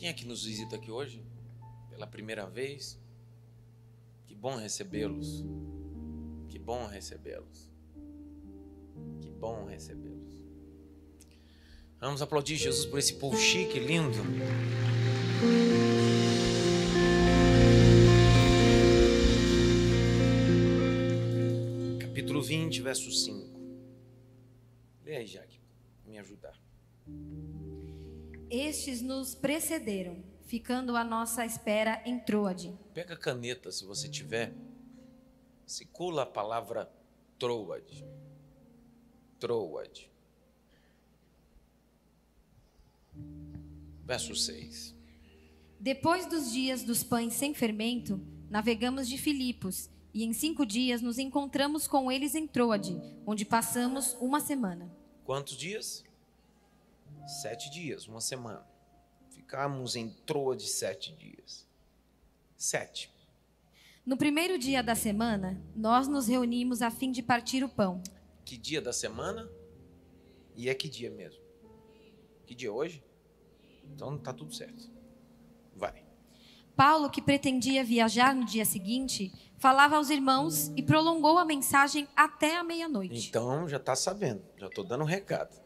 Quem é que nos visita aqui hoje? Pela primeira vez? Que bom recebê-los. Que bom recebê-los. Que bom recebê-los. Vamos aplaudir Jesus por esse povo chique, lindo. Capítulo 20, verso 5. Lê aí, Jaque, me ajudar. Estes nos precederam, ficando à nossa espera em Troade. Pega a caneta, se você tiver. Circula a palavra Troade. Troade. Verso 6. Depois dos dias dos pães sem fermento, navegamos de Filipos, e em 5 dias nos encontramos com eles em Troade, onde passamos uma semana. Quantos dias? 7 dias, uma semana. Ficamos em Troade 7 dias. 7. No primeiro dia da semana, nós nos reunimos a fim de partir o pão. Que dia da semana? E é que dia mesmo? Que dia hoje? Então tá tudo certo. Vai. Paulo, que pretendia viajar no dia seguinte, falava aos irmãos e prolongou a mensagem até a meia-noite. Então já tá sabendo, já tô dando um recado.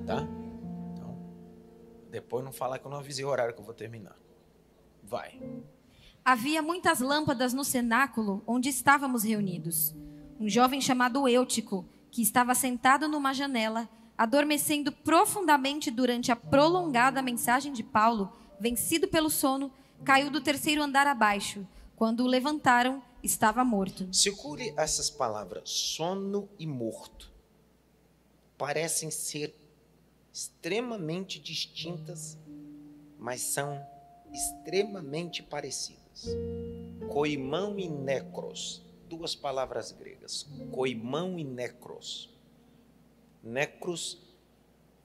Tá? Então, depois não falar que eu não avisei o horário que eu vou terminar. Vai. Havia muitas lâmpadas no cenáculo onde estávamos reunidos. Um jovem chamado Eutico, que estava sentado numa janela, adormecendo profundamente durante a prolongada mensagem de Paulo, vencido pelo sono, caiu do 3º andar abaixo. Quando o levantaram, estava morto. Circule essas palavras, sono e morto. Parecem ser extremamente distintas, mas são extremamente parecidas. Koimão e necros, 2 palavras gregas. Koimão e necros. Necros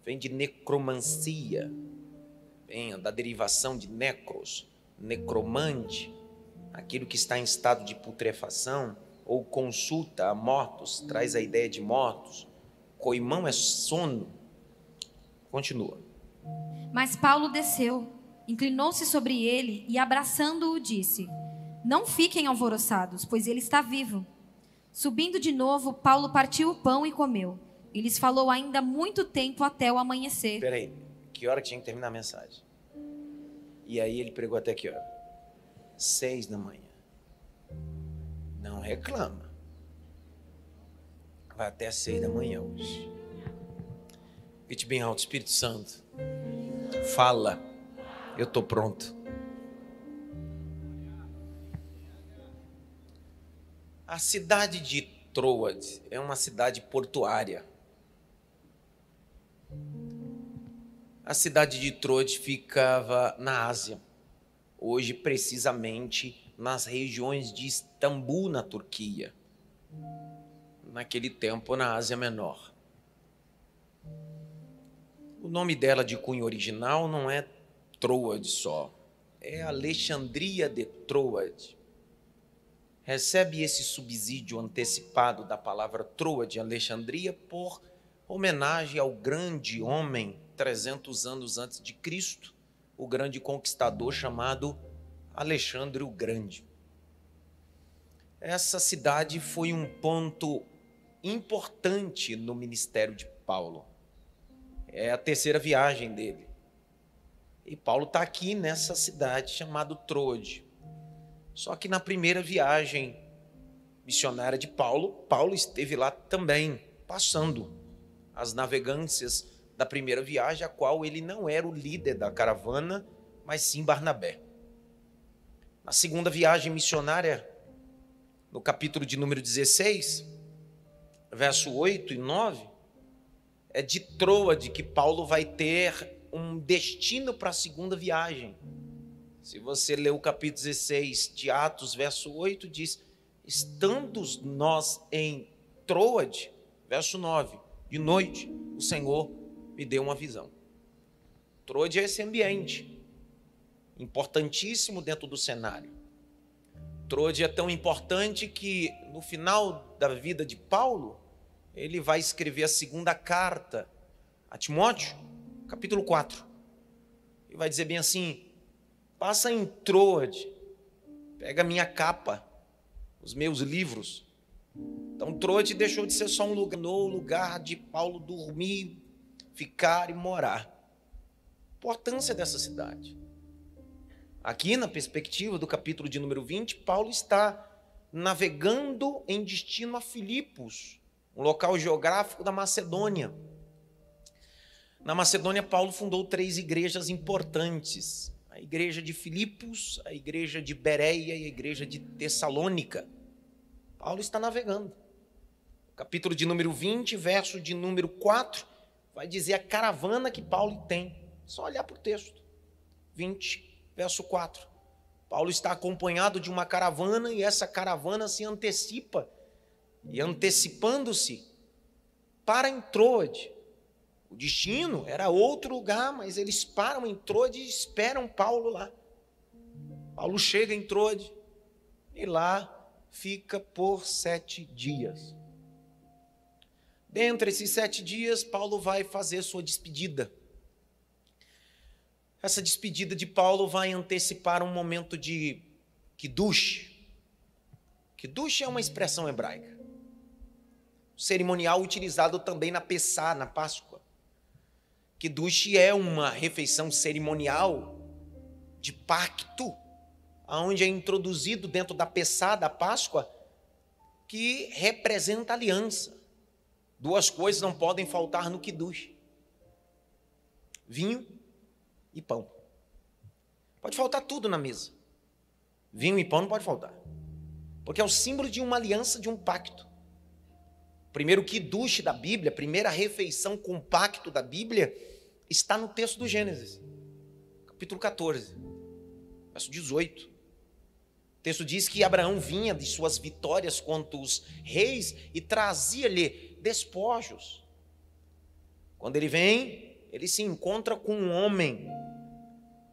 vem de necromancia, vem da derivação de necros, necromante, aquilo que está em estado de putrefação, ou consulta a mortos, traz a ideia de mortos. Koimão é sono. Continua. Mas Paulo desceu, inclinou-se sobre ele e, abraçando-o, disse: Não fiquem alvoroçados, pois ele está vivo. Subindo de novo, Paulo partiu o pão e comeu. E lhes falou ainda muito tempo até o amanhecer. Espera aí, que hora que tinha que terminar a mensagem? E aí ele pregou até que hora? 6 da manhã. Não reclama. Vai até 6 da manhã hoje. Grite bem alto, Espírito Santo. Fala, eu estou pronto. A cidade de Troade é uma cidade portuária. A cidade de Troade ficava na Ásia, hoje precisamente nas regiões de Istambul, na Turquia. Naquele tempo, na Ásia Menor. O nome dela de cunho original não é Troade só, é Alexandria de Troade. Recebe esse subsídio antecipado da palavra Troade, Alexandria, por homenagem ao grande homem 300 anos antes de Cristo, o grande conquistador chamado Alexandre o Grande. Essa cidade foi um ponto importante no ministério de Paulo. É a 3ª viagem dele. E Paulo está aqui nessa cidade chamada Troade. Só que na primeira viagem missionária de Paulo, Paulo esteve lá também, passando as navegâncias da primeira viagem, a qual ele não era o líder da caravana, mas sim Barnabé. Na segunda viagem missionária, no capítulo de número 16, verso 8 e 9, é de Troade que Paulo vai ter um destino para a segunda viagem. Se você ler o capítulo 16 de Atos, verso 8, diz: estando nós em Troade, verso 9, de noite, o Senhor me deu uma visão. Troade é esse ambiente, importantíssimo dentro do cenário. Troade é tão importante que, no final da vida de Paulo, ele vai escrever a segunda carta a Timóteo, capítulo 4. e vai dizer bem assim: passa em Troade, pega a minha capa, os meus livros. Então Troade deixou de ser só um lugar de Paulo dormir, ficar e morar. Importância dessa cidade. Aqui, na perspectiva do capítulo de número 20, Paulo está navegando em destino a Filipos, um local geográfico da Macedônia. Na Macedônia, Paulo fundou 3 igrejas importantes: a igreja de Filipos, a igreja de Bereia e a igreja de Tessalônica. Paulo está navegando. Capítulo de número 20, verso de número 4, vai dizer a caravana que Paulo tem. Só olhar para o texto. 20, verso 4. Paulo está acompanhado de uma caravana e essa caravana se antecipa. E antecipando-se para em Troade. O destino era outro lugar, mas eles param em Troade e esperam Paulo lá. Paulo chega em Troade e lá fica por 7 dias. Dentre esses 7 dias, Paulo vai fazer sua despedida. Essa despedida de Paulo vai antecipar um momento de Kiddush. Kiddush é uma expressão hebraica. Cerimonial utilizado também na Pessá, na Páscoa. Kiddush é uma refeição cerimonial de pacto, onde é introduzido dentro da Pessá, da Páscoa, que representa aliança. 2 coisas não podem faltar no Kiddush: vinho e pão. Pode faltar tudo na mesa. Vinho e pão não pode faltar. Porque é o símbolo de uma aliança, de um pacto. Primeiro Kiddush da Bíblia, a primeira refeição com pacto da Bíblia, está no texto do Gênesis, capítulo 14, verso 18. O texto diz que Abraão vinha de suas vitórias contra os reis e trazia-lhe despojos. Quando ele vem, ele se encontra com um homem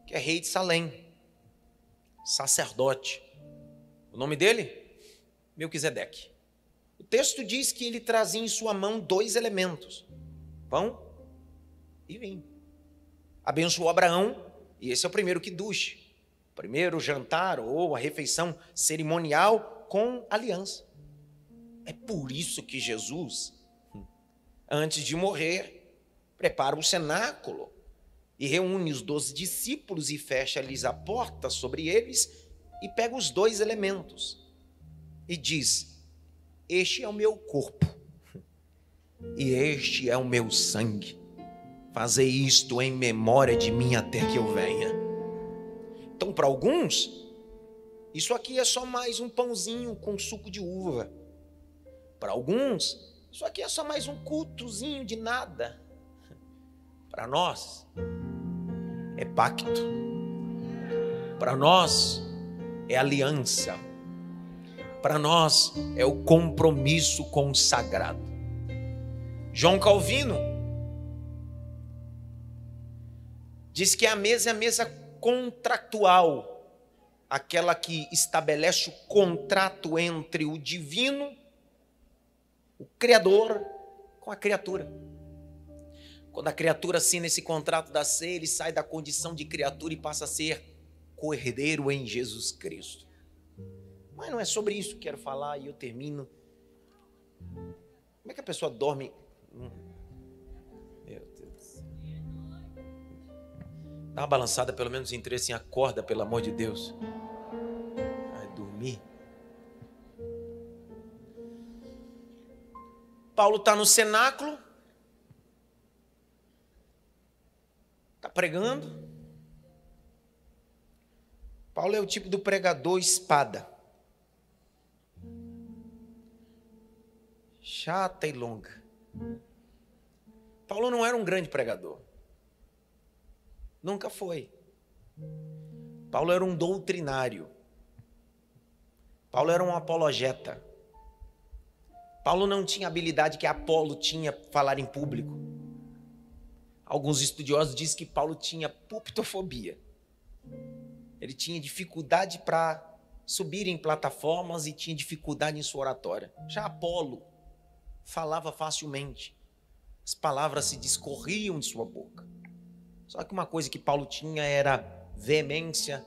que é rei de Salém, sacerdote. O nome dele? Melquisedeque. O texto diz que ele trazia em sua mão 2 elementos: pão e vinho. Abençoou Abraão, e esse é o primeiro Kiddush, o primeiro jantar ou a refeição cerimonial com aliança. É por isso que Jesus, antes de morrer, prepara o cenáculo e reúne os 12 discípulos e fecha-lhes a porta sobre eles e pega os 2 elementos e diz: este é o meu corpo e este é o meu sangue. Fazei isto em memória de mim até que eu venha. Então, para alguns, isso aqui é só mais um pãozinho com suco de uva. Para alguns, isso aqui é só mais um cultozinho de nada. Para nós, é pacto. Para nós, é aliança. Para nós, é o compromisso consagrado. João Calvino diz que a mesa é a mesa contratual, aquela que estabelece o contrato entre o divino, o Criador, com a criatura. Quando a criatura assina esse contrato da ceia, ele sai da condição de criatura e passa a ser co-herdeiro em Jesus Cristo. Mas não é sobre isso que quero falar e eu termino. Como é que a pessoa dorme? Meu Deus. Dá uma balançada, pelo menos em 3, assim, acorda, pelo amor de Deus. Vai dormir. Paulo está no cenáculo, está pregando. Paulo é o tipo do pregador espada. Chata e longa. Paulo não era um grande pregador. Nunca foi. Paulo era um doutrinário. Paulo era um apologeta. Paulo não tinha a habilidade que Apolo tinha para falar em público. Alguns estudiosos dizem que Paulo tinha pulpitofobia. Ele tinha dificuldade para subir em plataformas e tinha dificuldade em sua oratória. Já Apolo falava facilmente. As palavras se discorriam de sua boca. Só que uma coisa que Paulo tinha era veemência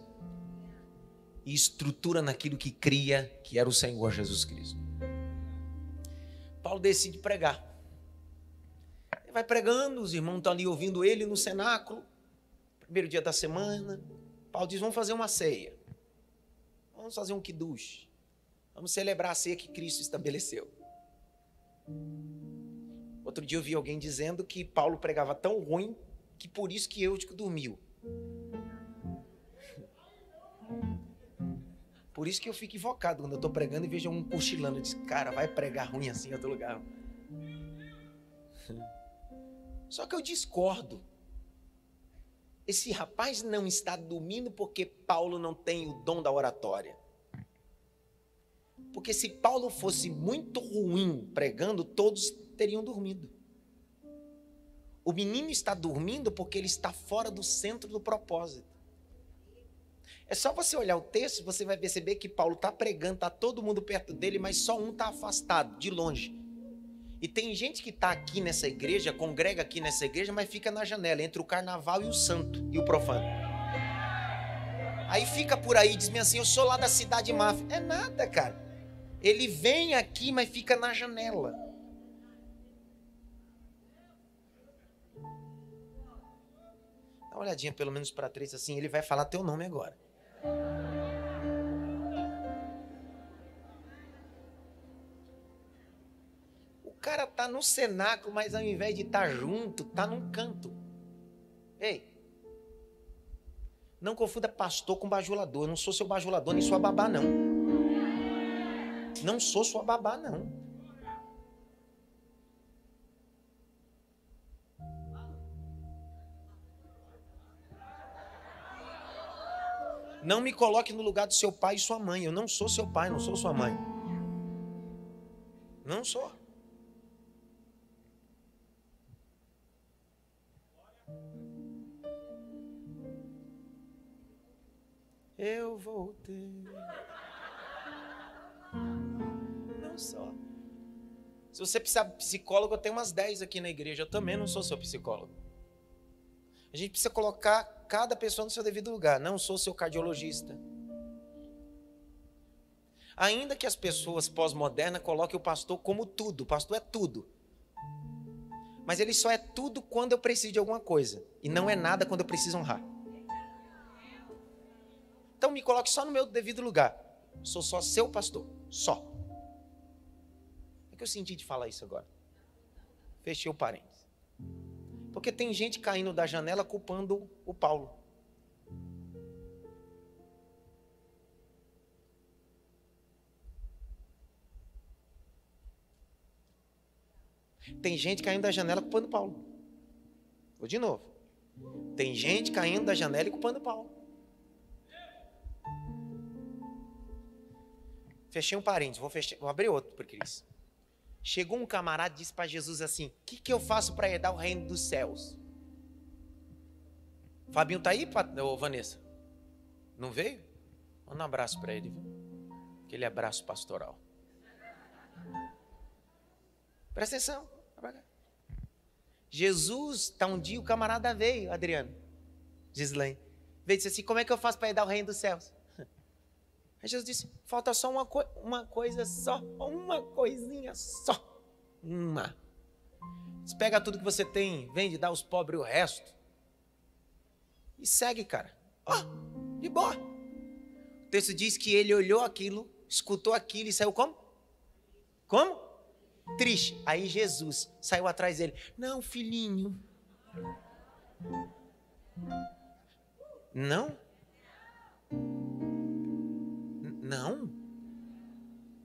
e estrutura naquilo que cria, que era o Senhor Jesus Cristo. Paulo decide pregar. Ele vai pregando, os irmãos estão ali ouvindo ele no cenáculo, primeiro dia da semana. Paulo diz, vamos fazer uma ceia. Vamos fazer um kiddush. Vamos celebrar a ceia que Cristo estabeleceu. Outro dia eu vi alguém dizendo que Paulo pregava tão ruim que por isso que Eutico dormiu. Por isso que eu fico invocado quando eu estou pregando e vejo um cochilando. Eu disse, cara, vai pregar ruim assim em outro lugar. Só que eu discordo. Esse rapaz não está dormindo porque Paulo não tem o dom da oratória. Porque se Paulo fosse muito ruim pregando, todos teriam dormido. O menino está dormindo porque ele está fora do centro do propósito. É só você olhar o texto, você vai perceber que Paulo está pregando, está todo mundo perto dele, mas só um está afastado, de longe. E tem gente que está aqui nessa igreja, congrega aqui nessa igreja, mas fica na janela, entre o carnaval e o santo, e o profano. Aí fica por aí, diz-me assim, eu sou lá da cidade máfia. É nada, cara. Ele vem aqui, mas fica na janela. Dá uma olhadinha pelo menos para três assim, ele vai falar teu nome agora. O cara tá no cenáculo, mas ao invés de estar junto, tá num canto. Ei, não confunda pastor com bajulador. Eu não sou seu bajulador, nem sua babá, não. Não sou sua babá, não. Não me coloque no lugar do seu pai e sua mãe. Eu não sou seu pai, não sou sua mãe. Não sou. Eu voltei. Não sou. Se você precisar de psicólogo, eu tenho umas 10 aqui na igreja. Eu também não sou seu psicólogo. A gente precisa colocar cada pessoa no seu devido lugar. Não sou seu cardiologista. Ainda que as pessoas pós-modernas coloquem o pastor como tudo. O pastor é tudo. Mas ele só é tudo quando eu preciso de alguma coisa. E não é nada quando eu preciso honrar. Então me coloque só no meu devido lugar. Sou só seu pastor. Só. É que eu senti de falar isso agora. Fechei o parênteses. Porque tem gente caindo da janela culpando o Paulo. Tem gente caindo da janela culpando o Paulo. Vou de novo. Tem gente caindo da janela e culpando o Paulo. Fechei um parênteses, vou abrir outro para Cris. Chegou um camarada e disse para Jesus assim, o que eu faço para herdar o reino dos céus? Fabinho tá aí, Vanessa? Não veio? Manda um abraço para ele, viu? Aquele abraço pastoral. Presta atenção. Jesus, tá um dia o camarada veio, Adriano, Gislaine, veio e disse assim, como é que eu faço para herdar o reino dos céus? Aí Jesus disse, falta só uma coisa só, uma coisinha só. Uma. Você pega tudo que você tem, vende, dá aos pobres o resto. E segue, cara. Ó, de boa. O texto diz que ele olhou aquilo, escutou aquilo e saiu como? Como? Triste. Aí Jesus saiu atrás dele. Não, filhinho. Não? Não.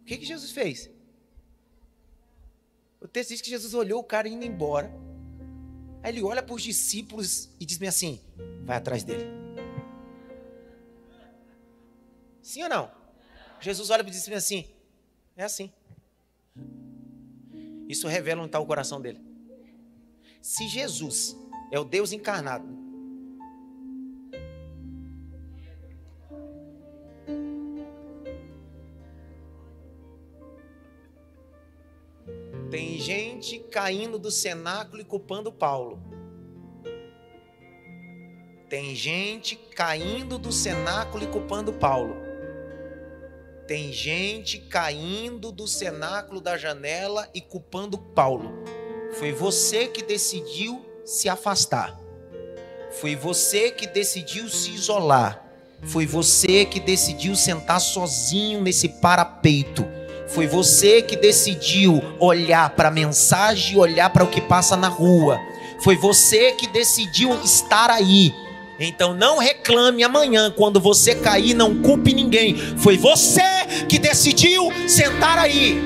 O que Jesus fez? O texto diz que Jesus olhou o cara indo embora. Aí ele olha para os discípulos e diz-me assim, vai atrás dele. Sim ou não? Jesus olha para os discípulos assim, é assim. Isso revela onde está o coração dele. Se Jesus é o Deus encarnado, tem gente caindo do cenáculo e culpando Paulo. Tem gente caindo do cenáculo e culpando Paulo. Tem gente caindo do cenáculo da janela e culpando Paulo. Foi você que decidiu se afastar. Foi você que decidiu se isolar. Foi você que decidiu sentar sozinho nesse parapeito. Foi você que decidiu olhar para a mensagem e olhar para o que passa na rua. Foi você que decidiu estar aí. Então não reclame amanhã quando você cair, não culpe ninguém. Foi você que decidiu sentar aí.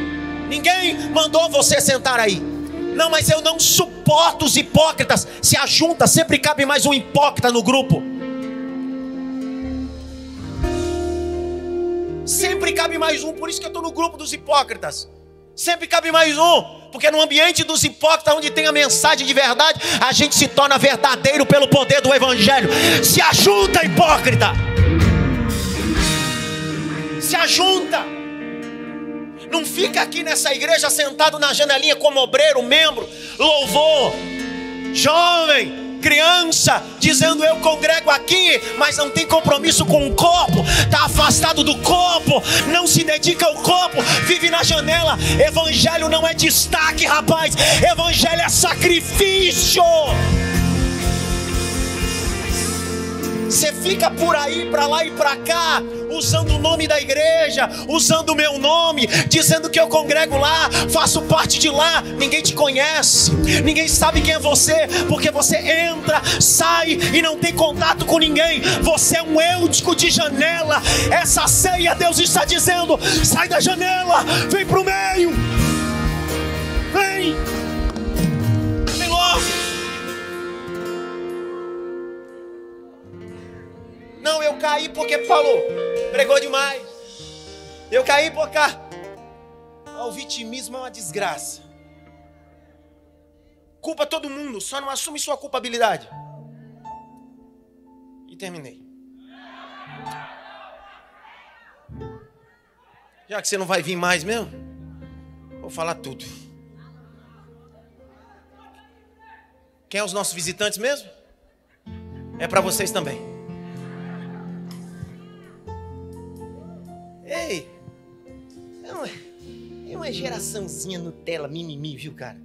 Ninguém mandou você sentar aí. Não, mas eu não suporto os hipócritas. Se ajunta, sempre cabe mais um hipócrita no grupo. Sempre cabe mais um, por isso que eu estou no grupo dos hipócritas. Sempre cabe mais um, porque no ambiente dos hipócritas, onde tem a mensagem de verdade, a gente se torna verdadeiro pelo poder do evangelho. Se ajunta, hipócrita. Se ajunta. Não fica aqui nessa igreja sentado na janelinha como obreiro, membro, louvor, jovem, criança, dizendo eu congrego aqui, mas não tem compromisso com o corpo, está afastado do corpo, não se dedica ao corpo, vive na janela. Evangelho não é destaque, rapaz, evangelho é sacrifício. Você fica por aí, para lá e para cá, usando o nome da igreja, usando o meu nome, dizendo que eu congrego lá, faço parte de lá. Ninguém te conhece, ninguém sabe quem é você, porque você entra, sai e não tem contato com ninguém. Você é um eutico de janela. Essa ceia, Deus está dizendo: sai da janela, vem para o meio, vem logo. Não, eu caí porque Paulo pregou demais. Eu caí por cá. O vitimismo é uma desgraça. Culpa todo mundo, só não assume sua culpabilidade. E terminei. Já que você não vai vir mais mesmo, vou falar tudo. Quem é os nossos visitantes mesmo? É para vocês também. Ei, é uma geraçãozinha Nutella, mimimi, viu, cara?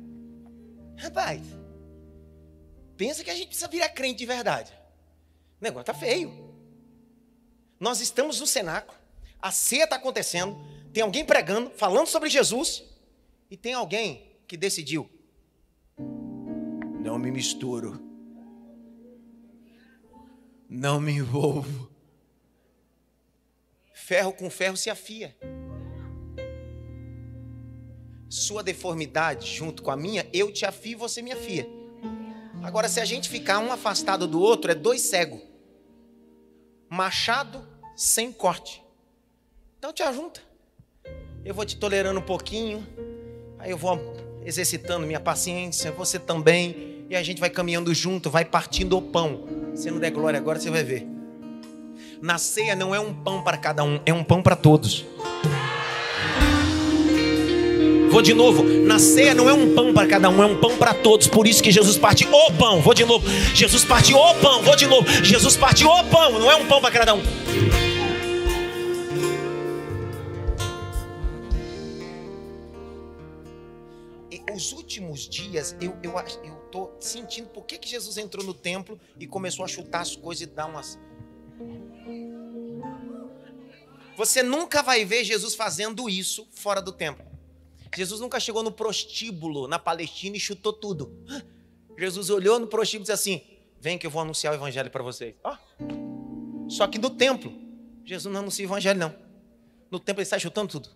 Rapaz, pensa que a gente precisa virar crente de verdade. O negócio tá feio. Nós estamos no cenáculo, a ceia está acontecendo, tem alguém pregando, falando sobre Jesus, e tem alguém que decidiu: não me misturo, não me envolvo. Ferro com ferro se afia. Sua deformidade junto com a minha, eu te afio e você me afia. Agora, se a gente ficar um afastado do outro, é dois cegos. Machado sem corte. Então te ajunta. Eu vou te tolerando um pouquinho, aí eu vou exercitando minha paciência, você também, e a gente vai caminhando junto, vai partindo o pão. Se não der glória agora, você vai ver. Na ceia não é um pão para cada um, é um pão para todos. Vou de novo. Na ceia não é um pão para cada um, é um pão para todos. Por isso que Jesus parte o pão. Vou de novo. Jesus parte o pão. Vou de novo. Jesus parte o pão. Não é um pão para cada um. E os últimos dias eu estou sentindo por que Jesus entrou no templo e começou a chutar as coisas e dar umas... Você nunca vai ver Jesus fazendo isso fora do templo. Jesus nunca chegou no prostíbulo na Palestina e chutou tudo. Jesus olhou no prostíbulo e disse assim: vem que eu vou anunciar o evangelho para vocês. Só que no templo Jesus não anuncia o evangelho, não. No templo ele sai chutando tudo.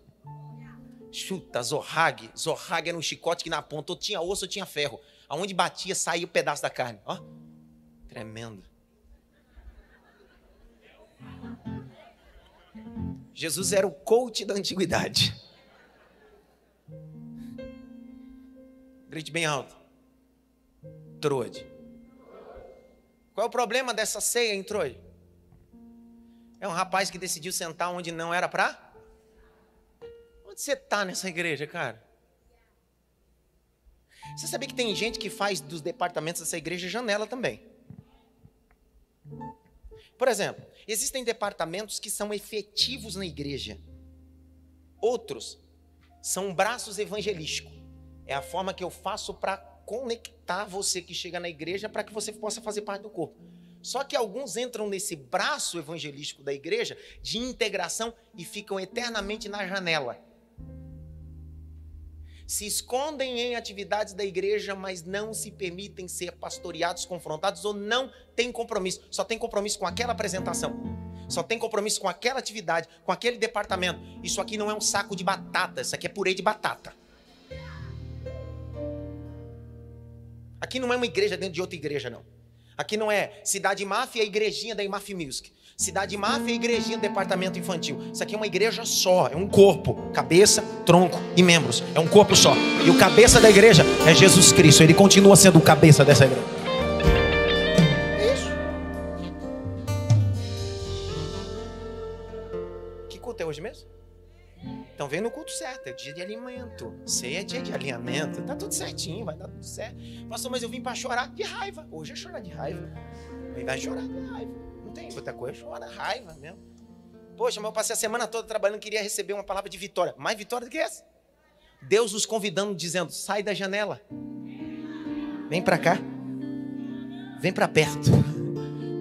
Chuta, zorrague. Zorrague era um chicote que na ponta ou tinha osso ou tinha ferro. Aonde batia saía o pedaço da carne. Tremendo. Jesus era o coach da antiguidade. Grite bem alto. Troade. Qual é o problema dessa ceia em Troade? É um rapaz que decidiu sentar onde não era pra... Onde você está nessa igreja, cara? Você sabia que tem gente que faz dos departamentos dessa igreja janela também? Por exemplo, existem departamentos que são efetivos na igreja. Outros são braços evangelísticos. É a forma que eu faço para conectar você que chega na igreja para que você possa fazer parte do corpo. Só que alguns entram nesse braço evangelístico da igreja de integração e ficam eternamente na janela. Se escondem em atividades da igreja, mas não se permitem ser pastoreados, confrontados ou não têm compromisso. Só tem compromisso com aquela apresentação. Só tem compromisso com aquela atividade, com aquele departamento. Isso aqui não é um saco de batata, isso aqui é purê de batata. Aqui não é uma igreja dentro de outra igreja, não. Aqui não é Cidade Máfia e a igrejinha da IMAF Music. Cidade Máfia e a igrejinha do departamento infantil. Isso aqui é uma igreja só, é um corpo. Cabeça, tronco e membros. É um corpo só. E o cabeça da igreja é Jesus Cristo. Ele continua sendo o cabeça dessa igreja. É isso. Que culto é hoje mesmo? Então vem no culto certo, é dia de alimento. Ceia é dia de alinhamento. Tá tudo certinho, vai dar tudo certo. Pastor, mas eu vim para chorar de raiva. Hoje é chorar de raiva. Ele vai chorar de raiva. Não tem outra coisa, chora raiva mesmo. Poxa, mas eu passei a semana toda trabalhando, queria receber uma palavra de vitória. Mais vitória do que essa? Deus nos convidando, dizendo, sai da janela. Vem para cá. Vem para perto.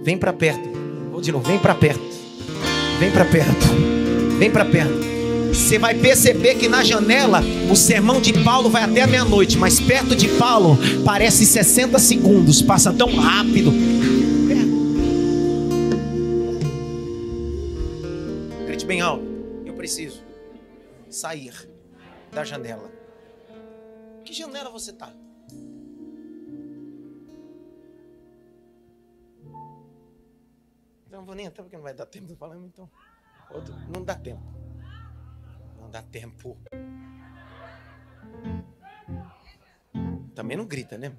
Vem para perto. Vou de novo, vem para perto. Vem para perto. Vem para perto. Você vai perceber que na janela o sermão de Paulo vai até a meia-noite, mas perto de Paulo parece 60 segundos, passa tão rápido. Grite bem alto, eu preciso sair da janela. Que janela você está? Não vou nem entrar porque não vai dar tempo de falar, então. Não dá tempo. Não dá tempo. Também não grita, né?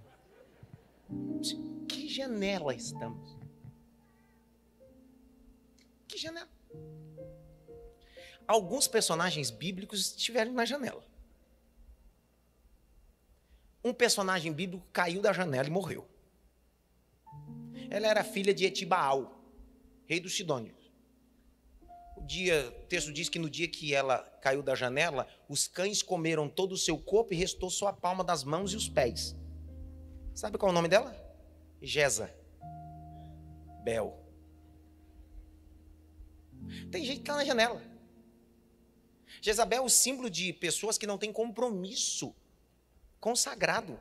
Que janela estamos? Que janela? Alguns personagens bíblicos estiveram na janela. Um personagem bíblico caiu da janela e morreu. Ela era filha de Etibaal, rei dos Sidônios. O texto diz que no dia que ela caiu da janela, os cães comeram todo o seu corpo e restou só a palma das mãos e os pés. Sabe qual é o nome dela? Jezabel. Tem gente que está na janela. Jezabel é o símbolo de pessoas que não têm compromisso com o sagrado.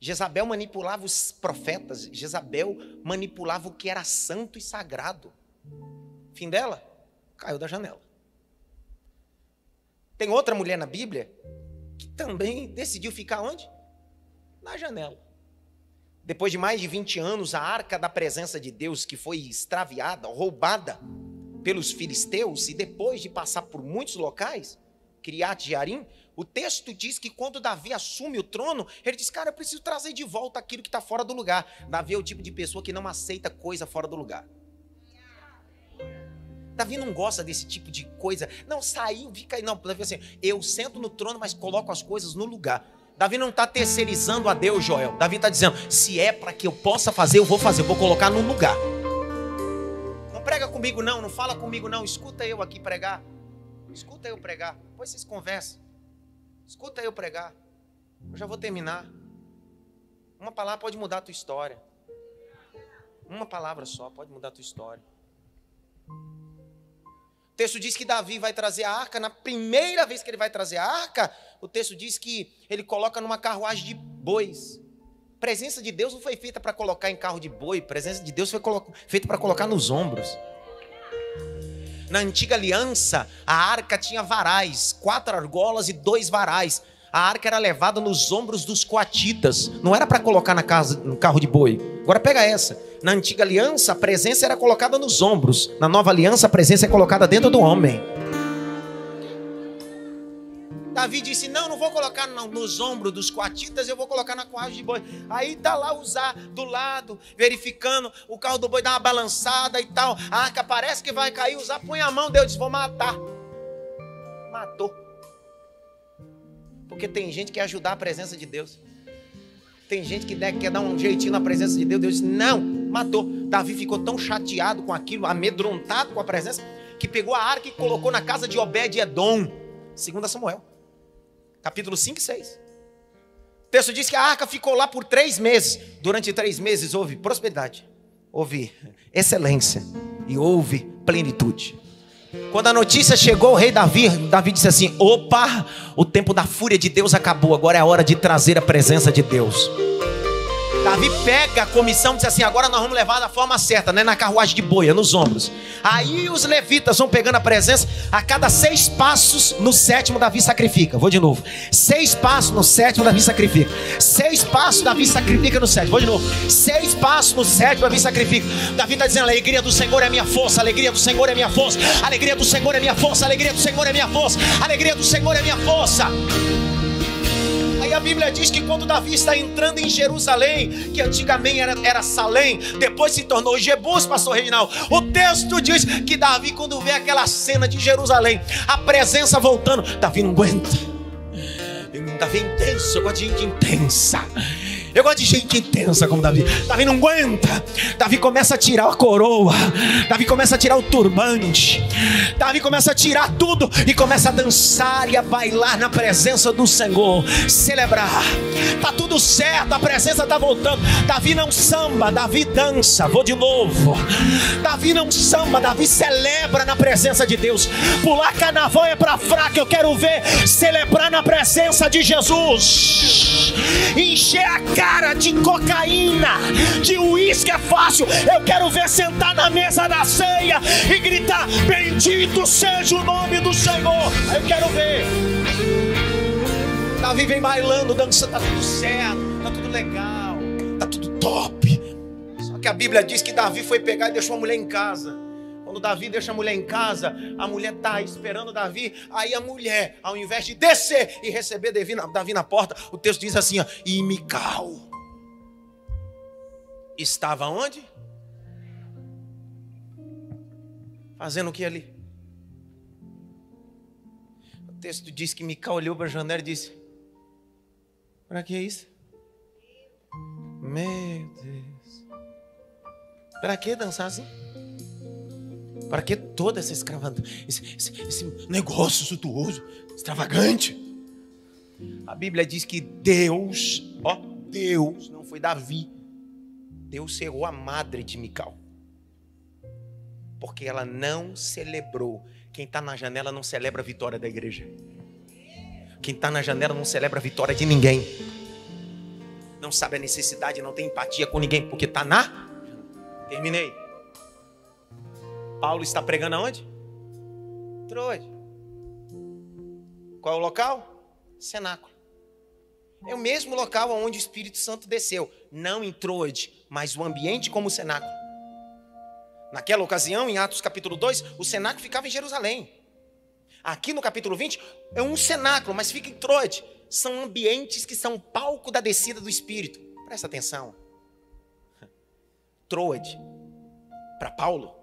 Jezabel manipulava os profetas. Jezabel manipulava o que era santo e sagrado. Fim dela? Caiu da janela. Tem outra mulher na Bíblia que também decidiu ficar onde? Na janela. Depois de mais de 20 anos, a arca da presença de Deus, que foi extraviada, roubada pelos filisteus, e depois de passar por muitos locais, Criat Jearim, o texto diz que quando Davi assume o trono, ele diz, cara, eu preciso trazer de volta aquilo que está fora do lugar. Davi é o tipo de pessoa que não aceita coisa fora do lugar. Davi não gosta desse tipo de coisa. Não, saiu, fica aí. Não, Davi assim, eu sento no trono, mas coloco as coisas no lugar. Davi não está terceirizando a Deus, Joel. Davi está dizendo, se é para que eu possa fazer, eu vou fazer, eu vou colocar no lugar. Não prega comigo não, não fala comigo não, escuta eu aqui pregar. Escuta eu pregar, depois vocês conversam. Escuta eu pregar. Eu já vou terminar. Uma palavra pode mudar a tua história. Uma palavra só pode mudar a tua história. O texto diz que Davi vai trazer a arca. Na primeira vez que ele vai trazer a arca, o texto diz que ele coloca numa carruagem de bois. A presença de Deus não foi feita para colocar em carro de boi. A presença de Deus foi feita para colocar nos ombros. Na antiga aliança, a arca tinha varais, 4 argolas e 2 varais. A arca era levada nos ombros dos coatitas. Não era para colocar no carro de boi. Agora pega essa. Na antiga aliança, a presença era colocada nos ombros. Na nova aliança, a presença é colocada dentro do homem. Davi disse, não vou colocar nos ombros dos coatitas, eu vou colocar na carruagem de boi. Aí tá lá Uzá do lado, verificando, o carro do boi dá uma balançada e tal. A arca parece que vai cair, Uzá põe a mão, Deus diz, vou matar. Matou. Porque tem gente que quer ajudar a presença de Deus. tem gente que quer dar um jeitinho na presença de Deus. Deus disse, não, matou. Davi ficou tão chateado com aquilo, amedrontado com a presença, que pegou a arca e colocou na casa de Obed-Edom. 2 Samuel, capítulo 5 e 6. O texto diz que a arca ficou lá por 3 meses. Durante 3 meses houve prosperidade, houve excelência e houve plenitude. Quando a notícia chegou ao rei Davi, Davi disse assim, opa, o tempo da fúria de Deus acabou, agora é a hora de trazer a presença de Deus. Davi pega a comissão e diz assim, agora nós vamos levar da forma certa, né? Na carruagem de boi, nos ombros. Aí os levitas vão pegando a presença, a cada 6 passos, no 7º Davi sacrifica. Vou de novo, 6 passos no 7º Davi sacrifica. 6 passos Davi sacrifica no 7º, vou de novo, 6 passos no 7º Davi sacrifica. Davi está dizendo, a alegria do Senhor é minha força, a alegria do Senhor é minha força, a alegria do Senhor é minha força, a alegria do Senhor é minha força, a alegria do Senhor é minha força. Aí a Bíblia diz que quando Davi está entrando em Jerusalém, que antigamente era Salém, depois se tornou Jebus, pastor Reginaldo, o texto diz que Davi, quando vê aquela cena de Jerusalém, a presença voltando, Davi não aguenta. Davi é intenso, eu gosto de gente intensa. Eu gosto de gente intensa como Davi. Davi não aguenta. Davi começa a tirar a coroa. Davi começa a tirar o turbante. Davi começa a tirar tudo e começa a dançar e a bailar na presença do Senhor. Celebrar. Tá tudo certo, a presença tá voltando. Davi não samba, Davi dança. Vou de novo. Davi não samba, Davi celebra na presença de Deus. Pular carnaval é pra fraca. Eu quero ver celebrar na presença de Jesus. Encher a cara de cocaína, de uísque é fácil. Eu quero ver sentar na mesa da ceia e gritar, bendito seja o nome do Senhor. Eu quero ver. Davi vem bailando, dançando, tá tudo certo, tá tudo legal, tá tudo top. Só que a Bíblia diz que Davi foi pegar e deixou a mulher em casa. Quando Davi deixa a mulher em casa, a mulher está esperando Davi. Aí a mulher, ao invés de descer e receber Davi na porta, o texto diz assim, ó, e Mical estava onde? Fazendo o que ali? O texto diz que Mical olhou para a janela e disse, para que isso? Meu Deus, para que dançar assim? Para que toda essa esse negócio suntuoso, extravagante? A Bíblia diz que Deus, Deus, não foi Davi, Deus cerrou a madre de Mical, porque ela não celebrou. Quem está na janela não celebra a vitória da igreja. Quem está na janela não celebra a vitória de ninguém. Não sabe a necessidade, não tem empatia com ninguém, porque está na... Terminei. Paulo está pregando aonde? Troade. Qual é o local? Cenáculo. É o mesmo local onde o Espírito Santo desceu. Não em Troade, mas o ambiente como o cenáculo. Naquela ocasião, em Atos capítulo 2, o cenáculo ficava em Jerusalém. Aqui no capítulo 20, é um cenáculo, mas fica em Troade. São ambientes que são palco da descida do Espírito. Presta atenção. Troade, para Paulo,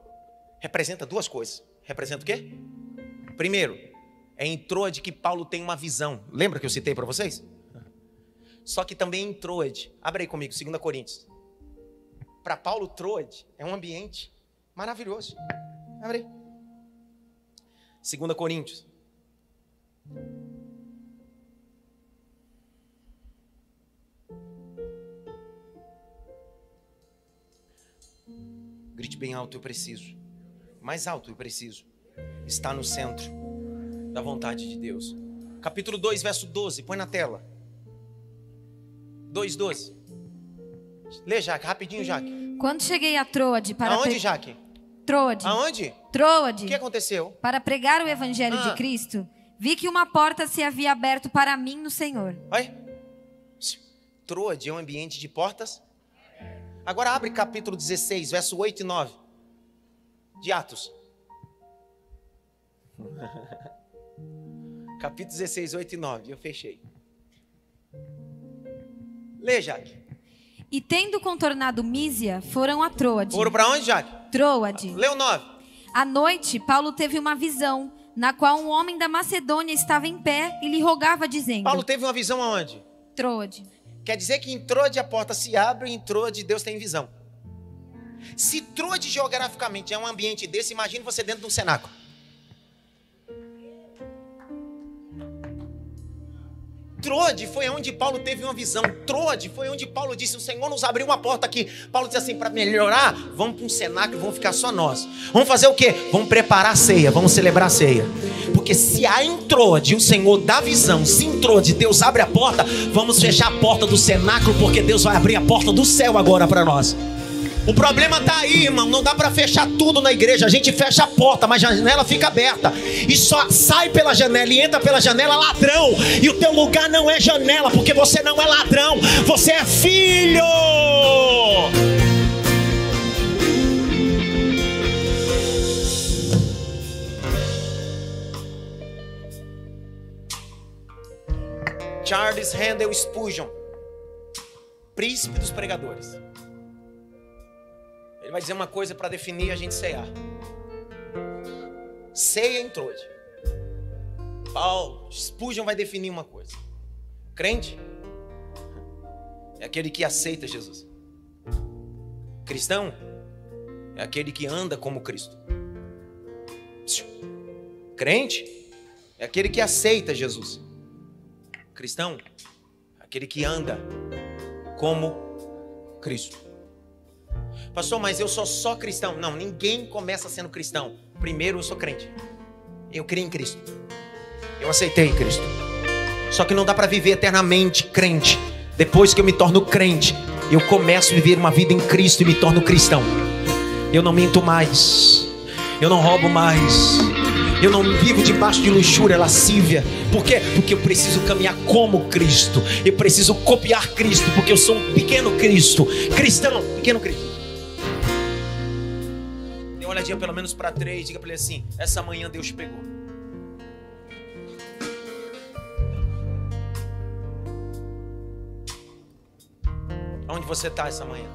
representa 2 coisas. Representa o quê? Primeiro, é em Troade que Paulo tem uma visão. Lembra que eu citei para vocês? Só que também em Troade, abre aí comigo, 2 Coríntios. Para Paulo, Troade é um ambiente maravilhoso. Abre aí. 2 Coríntios. Grite bem alto, eu preciso. Mais alto, eu preciso. Está no centro da vontade de Deus. Capítulo 2, verso 12. Põe na tela. 2:12. Lê, Jaque, rapidinho, Jaque. Quando cheguei a Troade para... Aonde, Jaque? Troade. Aonde? Troade. O que aconteceu? Para pregar o evangelho de Cristo, vi que uma porta se havia aberto para mim no Senhor. Olha. Troade é um ambiente de portas. Agora abre capítulo 16, verso 8 e 9. De Atos. Capítulo 16, 8 e 9. Eu fechei. Lê, Jaque. E tendo contornado Mísia, foram a Troade. Foram para onde, Jaque? Troade. Lê o 9. À noite, Paulo teve uma visão, na qual um homem da Macedônia estava em pé e lhe rogava, dizendo... Paulo teve uma visão aonde? Troade. Quer dizer que em Troade a porta se abre e em Troade Deus tem visão. Se Troade geograficamente é um ambiente desse, imagine você dentro de um cenáculo. Troade foi onde Paulo teve uma visão. Troade foi onde Paulo disse: o Senhor nos abriu uma porta aqui. Paulo disse assim: para melhorar, vamos para um cenáculo, vamos ficar só nós. Vamos fazer o quê? Vamos preparar a ceia, vamos celebrar a ceia. Porque se há em Troade o Senhor dá visão, se em Troade Deus abre a porta, vamos fechar a porta do cenáculo, porque Deus vai abrir a porta do céu agora para nós. O problema está aí, irmão. Não dá para fechar tudo na igreja. A gente fecha a porta, mas a janela fica aberta. E só sai pela janela e entra pela janela ladrão. E o teu lugar não é janela, porque você não é ladrão. Você é filho. Charles Handel Spurgeon, príncipe dos pregadores. Ele vai dizer uma coisa para definir a gente cear. Ceia em Troade. Spurgeon vai definir uma coisa. Crente é aquele que aceita Jesus. Cristão é aquele que anda como Cristo. Crente é aquele que aceita Jesus. Cristão é aquele que anda como Cristo. Pastor, mas eu sou só cristão. Não, ninguém começa sendo cristão. Primeiro eu sou crente. Eu criei em Cristo. Eu aceitei Cristo. Só que não dá para viver eternamente crente. Depois que eu me torno crente, eu começo a viver uma vida em Cristo e me torno cristão. Eu não minto mais. Eu não roubo mais. Eu não vivo debaixo de luxúria, lascívia. Por quê? Porque eu preciso caminhar como Cristo. Eu preciso copiar Cristo, porque eu sou um pequeno Cristo. Cristão, pequeno Cristo. Dê uma olhadinha pelo menos para 3. Diga para ele assim: essa manhã Deus te pegou. Onde você está essa manhã?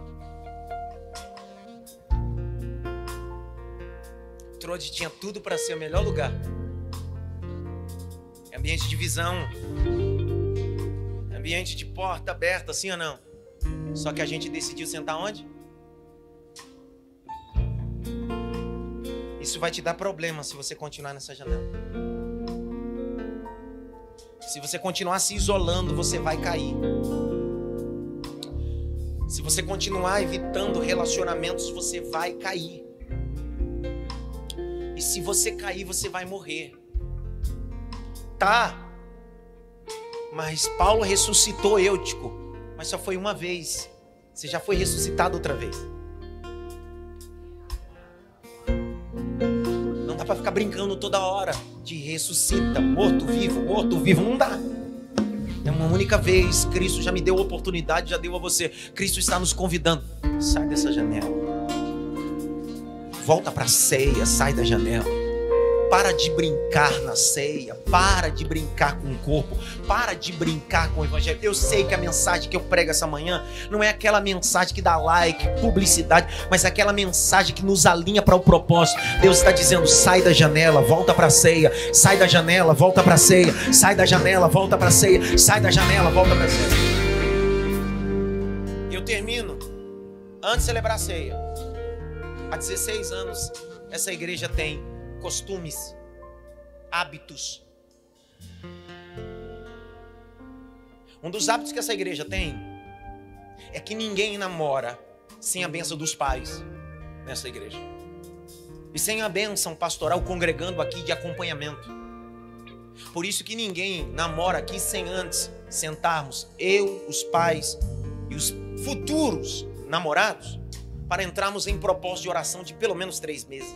Troade tinha tudo para ser o melhor lugar. É ambiente de visão. É ambiente de porta aberta, sim ou não? Só que a gente decidiu sentar onde? Isso vai te dar problema se você continuar nessa janela. Se você continuar se isolando, você vai cair. Se você continuar evitando relacionamentos, você vai cair. E se você cair, você vai morrer. Tá. Mas Paulo ressuscitou Eutico. Mas só foi uma vez. Você já foi ressuscitado outra vez. Não dá pra ficar brincando toda hora de ressuscita, morto, vivo, morto, vivo. Não dá. É uma única vez. Cristo já me deu a oportunidade, já deu a você. Cristo está nos convidando. Sai dessa janela. Volta para a ceia, sai da janela. Para de brincar na ceia. Para de brincar com o corpo. Para de brincar com o evangelho. Eu sei que a mensagem que eu prego essa manhã não é aquela mensagem que dá like, publicidade, mas é aquela mensagem que nos alinha para o propósito. Deus está dizendo: sai da janela, volta para a ceia. Sai da janela, volta para a ceia. Sai da janela, volta para a ceia. Sai da janela, volta para a ceia. Eu termino. Antes de celebrar a ceia, há 16 anos, essa igreja tem costumes, hábitos. Um dos hábitos que essa igreja tem é que ninguém namora sem a bênção dos pais nessa igreja. E sem a bênção pastoral congregando aqui de acompanhamento. Por isso que ninguém namora aqui sem antes sentarmos, eu, os pais e os futuros namorados, para entrarmos em propósito de oração de pelo menos 3 meses.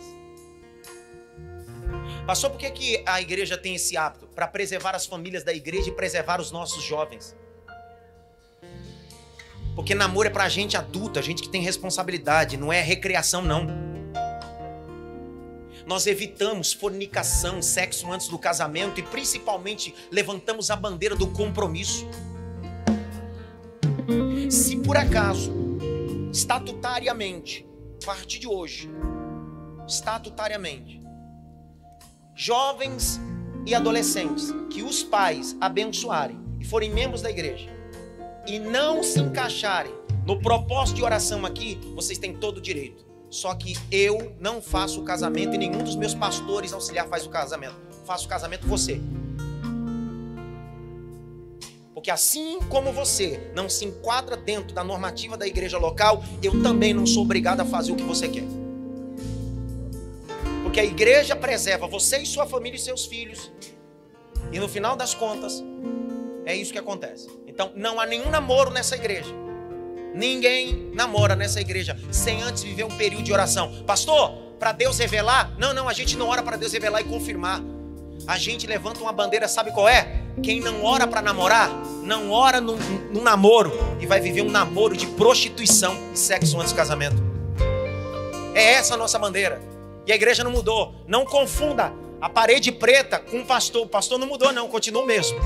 Pastor, por que a igreja tem esse hábito? Para preservar as famílias da igreja e preservar os nossos jovens. Porque namoro é para gente adulta, gente que tem responsabilidade, não é recreação não. Nós evitamos fornicação, sexo antes do casamento e principalmente levantamos a bandeira do compromisso. Se por acaso, estatutariamente, a partir de hoje, estatutariamente, jovens e adolescentes que os pais abençoarem e forem membros da igreja e não se encaixarem no propósito de oração aqui, vocês têm todo o direito. Só que eu não faço o casamento e nenhum dos meus pastores auxiliar faz o casamento. Faço o casamento você. Porque assim como você não se enquadra dentro da normativa da igreja local, eu também não sou obrigado a fazer o que você quer. Porque a igreja preserva você e sua família e seus filhos. E no final das contas, é isso que acontece. Então não há nenhum namoro nessa igreja. Ninguém namora nessa igreja sem antes viver um período de oração. Pastor, para Deus revelar? Não, a gente não ora para Deus revelar e confirmar. A gente levanta uma bandeira, sabe qual é? Quem não ora para namorar, não ora no namoro e vai viver um namoro de prostituição e sexo antes do casamento. É essa a nossa bandeira. E a igreja não mudou. Não confunda a parede preta com o pastor. O pastor não mudou não, continua o mesmo.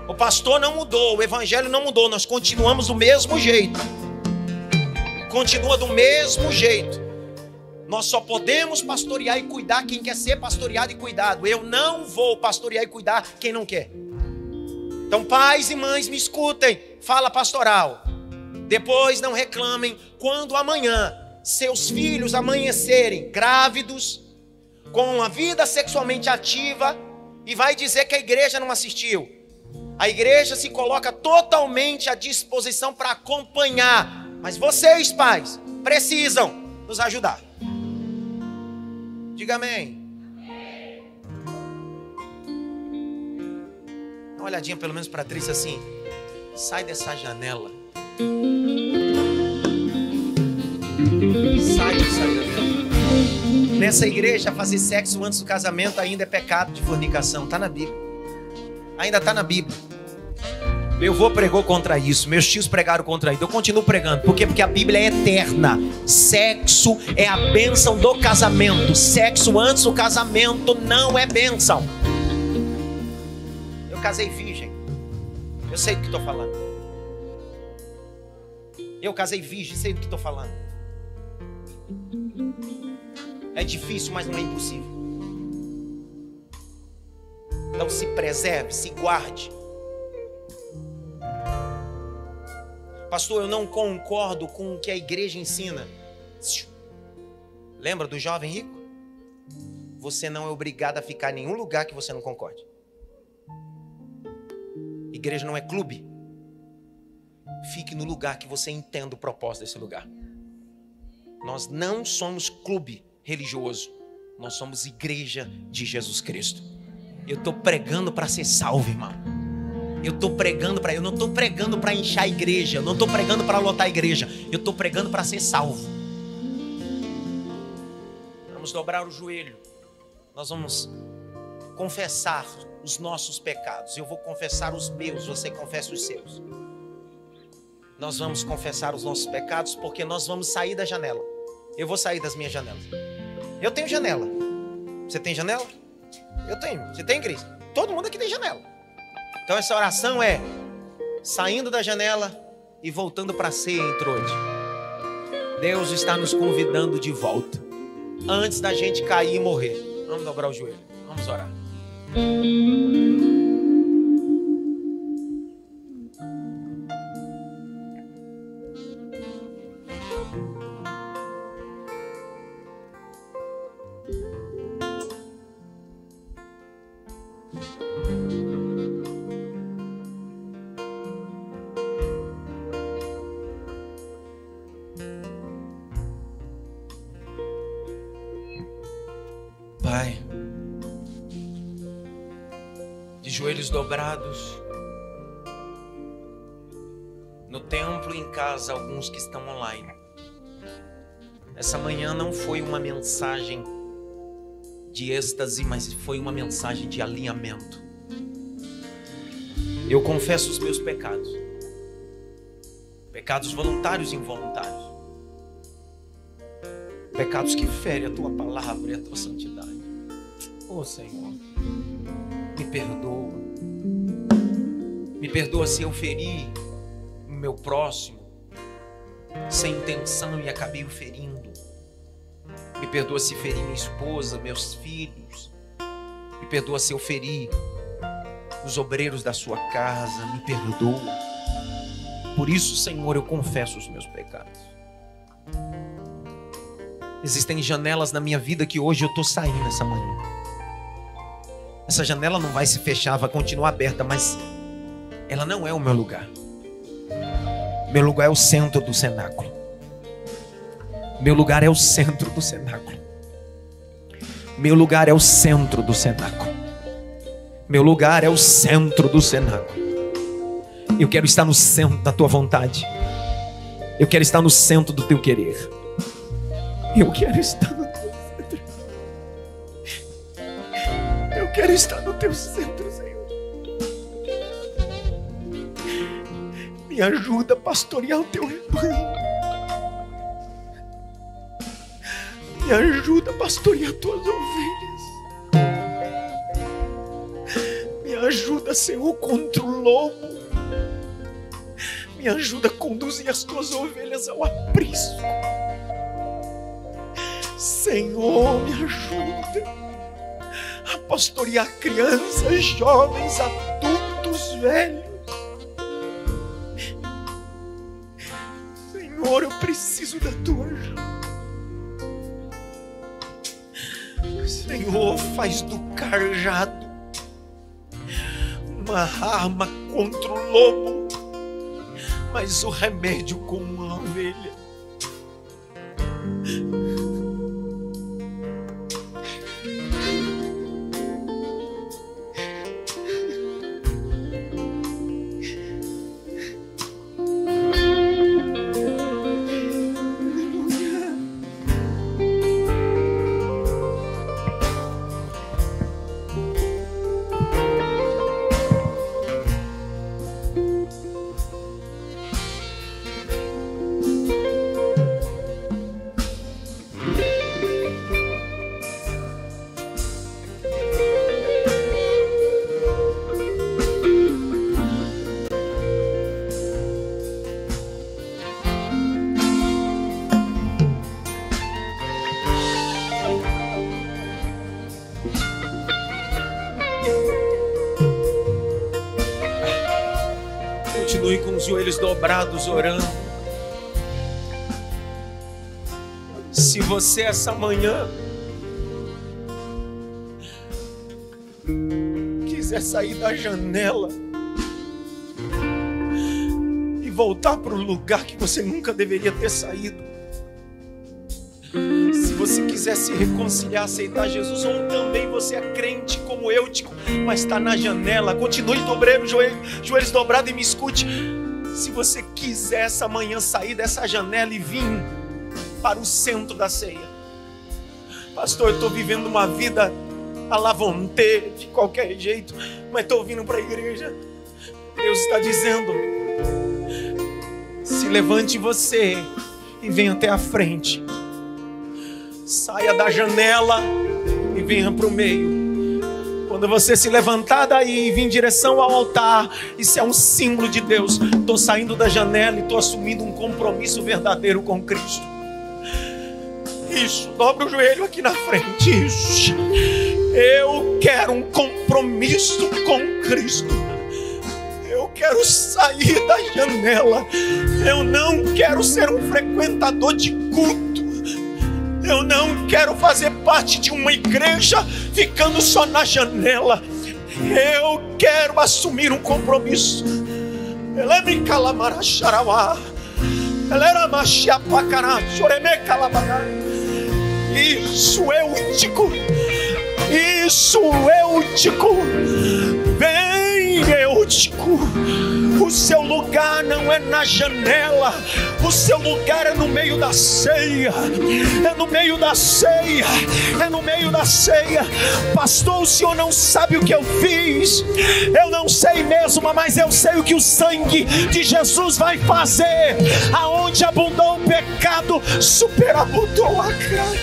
O pastor não mudou, o evangelho não mudou, nós continuamos do mesmo jeito. Continua do mesmo jeito. Nós só podemos pastorear e cuidar quem quer ser pastoreado e cuidado. Eu não vou pastorear e cuidar quem não quer. Então pais e mães me escutem, fala pastoral. Depois não reclamem quando amanhã seus filhos amanhecerem grávidos, com uma vida sexualmente ativa, e vai dizer que a igreja não assistiu. A igreja se coloca totalmente à disposição para acompanhar. Mas vocês, pais, precisam nos ajudar. Diga amém. Dá uma olhadinha pelo menos para a atriz assim. Sai dessa janela. Sai dessa janela. Nessa igreja, fazer sexo antes do casamento ainda é pecado de fornicação. Está na Bíblia. Ainda está na Bíblia. Meu avô pregou contra isso, meus tios pregaram contra isso. Eu continuo pregando. Por quê? Porque a Bíblia é eterna. Sexo é a bênção do casamento. Sexo antes do casamento não é bênção. Eu casei virgem. Eu sei do que estou falando. Eu casei virgem, sei do que estou falando. É difícil, mas não é impossível. Então se preserve, se guarde. Pastor, eu não concordo com o que a igreja ensina. Lembra do jovem rico? Você não é obrigado a ficar em nenhum lugar que você não concorde. Igreja não é clube. Fique no lugar que você entenda o propósito desse lugar. Nós não somos clube religioso. Nós somos igreja de Jesus Cristo. Eu estou pregando para ser salvo, irmão. Eu não estou pregando para inchar a igreja. Eu não estou pregando para lotar a igreja. Eu estou pregando para ser salvo. Vamos dobrar o joelho. Nós vamos confessar os nossos pecados. Eu vou confessar os meus, você confessa os seus. Nós vamos confessar os nossos pecados porque nós vamos sair da janela. Eu vou sair das minhas janelas. Eu tenho janela. Você tem janela? Eu tenho. Você tem, Cris? Todo mundo aqui tem janela. Então essa oração é saindo da janela e voltando para a ceia em Trode. Deus está nos convidando de volta. Antes da gente cair e morrer. Vamos dobrar o joelho. Vamos orar. Pai, de joelhos dobrados, no templo e em casa, alguns que estão online. Essa manhã não foi uma mensagem de êxtase, mas foi uma mensagem de alinhamento. Eu confesso os meus pecados, pecados voluntários e involuntários, pecados que ferem a tua palavra e a tua santidade. Oh Senhor, me perdoa. Me perdoa se eu feri o meu próximo sem intenção e acabei o ferindo. Me perdoa se feri minha esposa, meus filhos. Me perdoa se eu feri os obreiros da sua casa. Me perdoa. por isso, Senhor, eu confesso os meus pecados. Existem janelas na minha vida que hoje eu estou saindo essa manhã. Essa janela não vai se fechar, vai continuar aberta, mas ela não é o meu lugar. Meu lugar é o centro do cenáculo. Meu lugar é o centro do cenáculo. Meu lugar é o centro do cenáculo. Meu lugar é o centro do cenáculo. Eu quero estar no centro da tua vontade. Eu quero estar no centro do teu querer. Eu quero estar no teu centro. Eu quero estar no teu centro, Senhor. Me ajuda a pastorear o teu rebanho. Me ajuda a pastorear tuas ovelhas. Me ajuda, Senhor, contra o lobo. Me ajuda a conduzir as tuas ovelhas ao aprisco. Senhor, me ajuda a pastorear crianças, jovens, adultos, velhos. Senhor, eu preciso da tua ajuda. Senhor, faz do cajado uma arma contra o lobo, mas o remédio com uma ovelha. Continue com os joelhos dobrados orando. Se você essa manhã quiser sair da janela e voltar para o lugar que você nunca deveria ter saído, se você quiser se reconciliar, aceitar Jesus, ou também você é crente como Eutico, mas está na janela, continue dobrando os joelhos dobrados e me escute. Se você quiser essa manhã sair dessa janela e vir para o centro da ceia, pastor, eu estou vivendo uma vida à la vontade, de qualquer jeito, mas estou vindo para a igreja. Deus está dizendo: se levante você e venha até a frente. Saia da janela e venha para o meio. Quando você se levantar daí e vir em direção ao altar, isso é um símbolo de Deus. Estou saindo da janela e estou assumindo um compromisso verdadeiro com Cristo. Isso, dobra o joelho aqui na frente. Isso. Eu quero um compromisso com Cristo. Eu quero sair da janela. Eu não quero ser um frequentador de culto. Eu não quero fazer parte de uma igreja ficando só na janela. Eu quero assumir um compromisso. Isso, Eutico. Isso, Eutico. Vem, Eutico. O seu lugar não é na janela. O seu lugar é no meio da ceia. É no meio da ceia. É no meio da ceia. Pastor, o senhor não sabe o que eu fiz. Eu não sei mesmo, mas eu sei o que o sangue de Jesus vai fazer. Aonde abundou o pecado, superabundou a graça.